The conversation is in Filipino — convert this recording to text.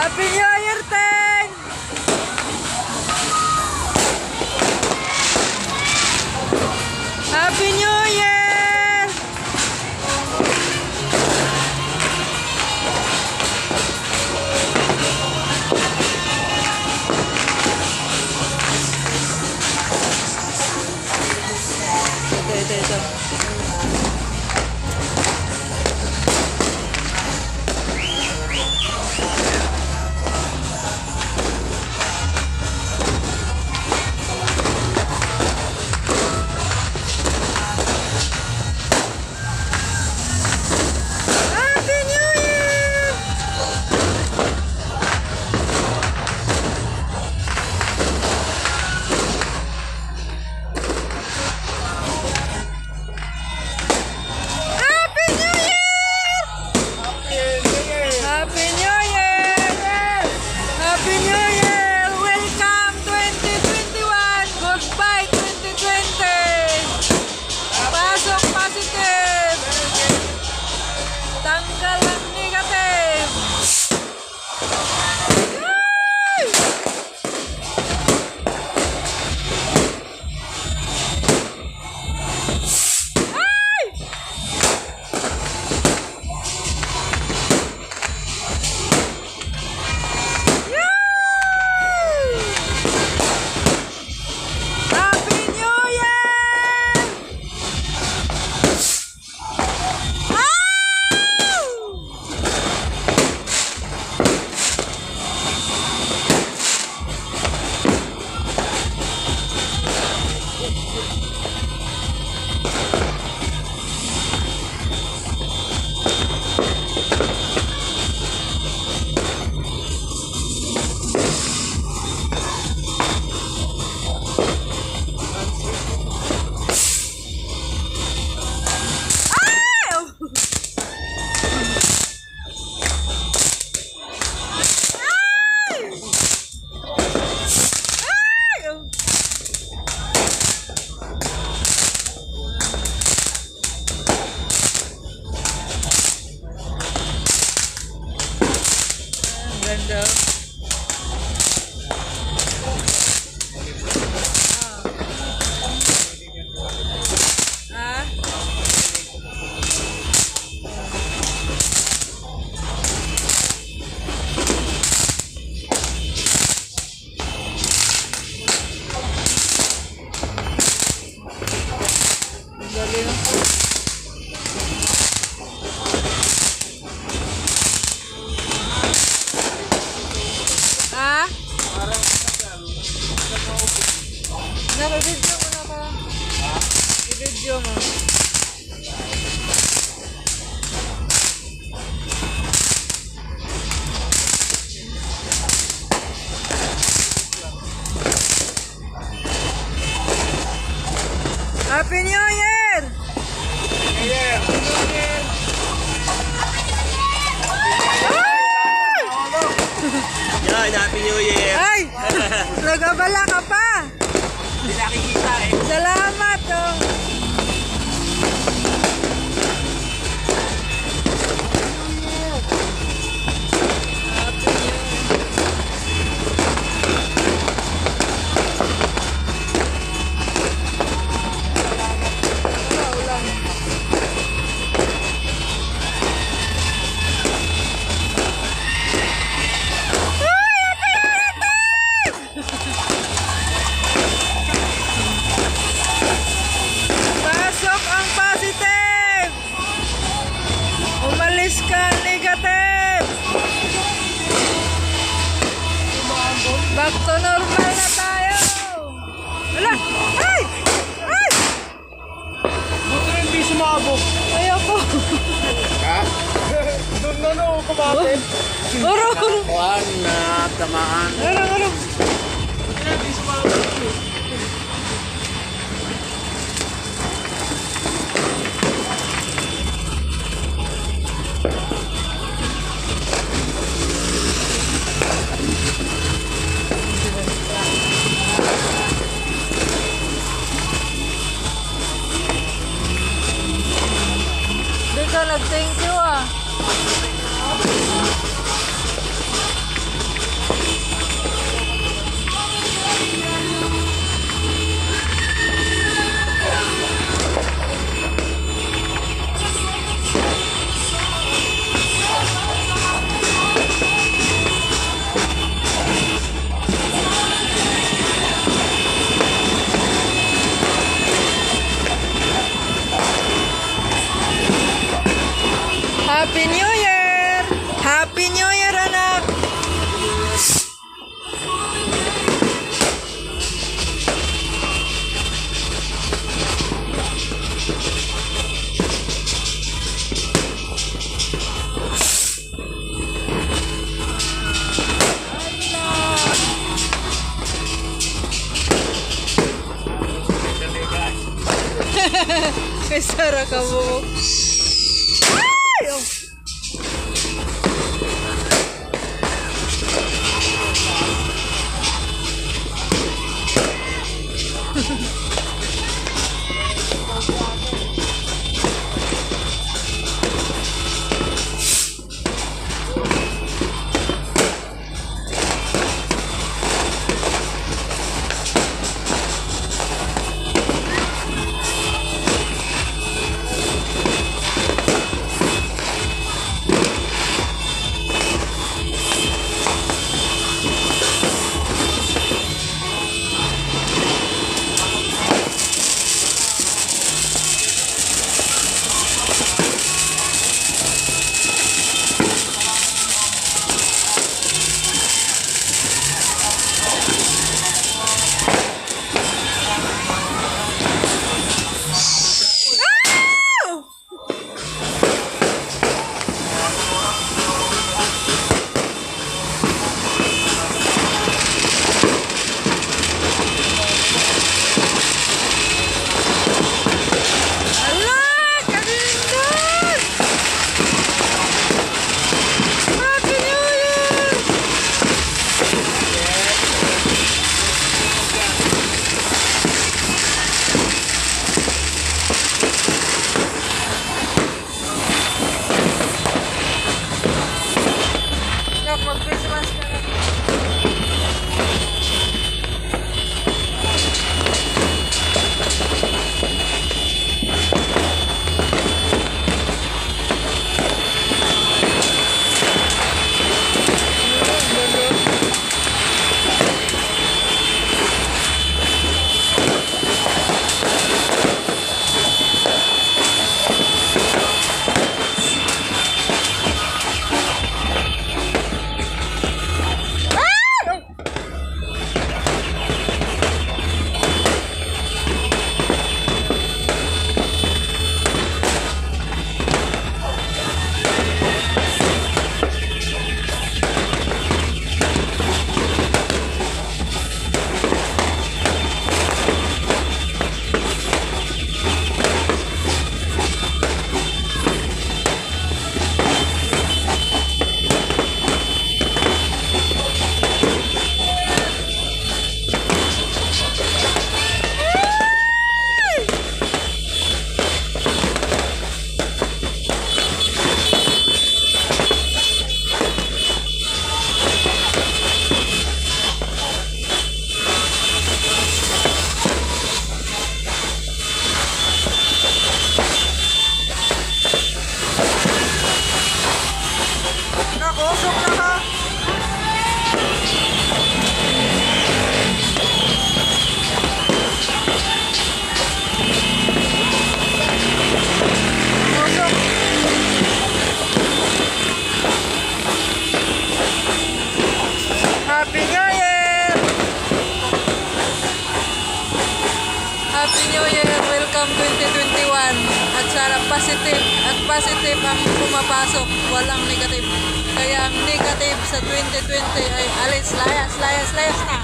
Happy New Year, Teng! Happy New Year! Ito. Tanggal ang negative. Happy New Year! Ganda. Ah. Galing. Ah? Naka-video mo na ka. I-video mo. Happy New Year! Yan, Happy New Year! Ay! Nagabala ka pa! Hindi nakikita eh. Salamat! Oh. Pasok ang positive! Umalis ka negative! Back to normal na tayo! Wala! Ay! Ay! Buto hindi sumabog. Ayoko! Ha? Doon na kumapit. Uro! Kuhan na tamaan. Uro! Hindi sumabog. Di ka nag-thank you ah. Happy New Year, anak! Kay Sarah ka mo. Ay! Oh. Ala! Kalindot! Happy New Year! Nak, mag-Christmas ka na. Nakusok na ka! Nakusok! Happy New Year! Happy New Year! Welcome 2021! At sana positive ang pumapasok, walang negative. Kaya ang negative sa 2020 ay alis, layas na.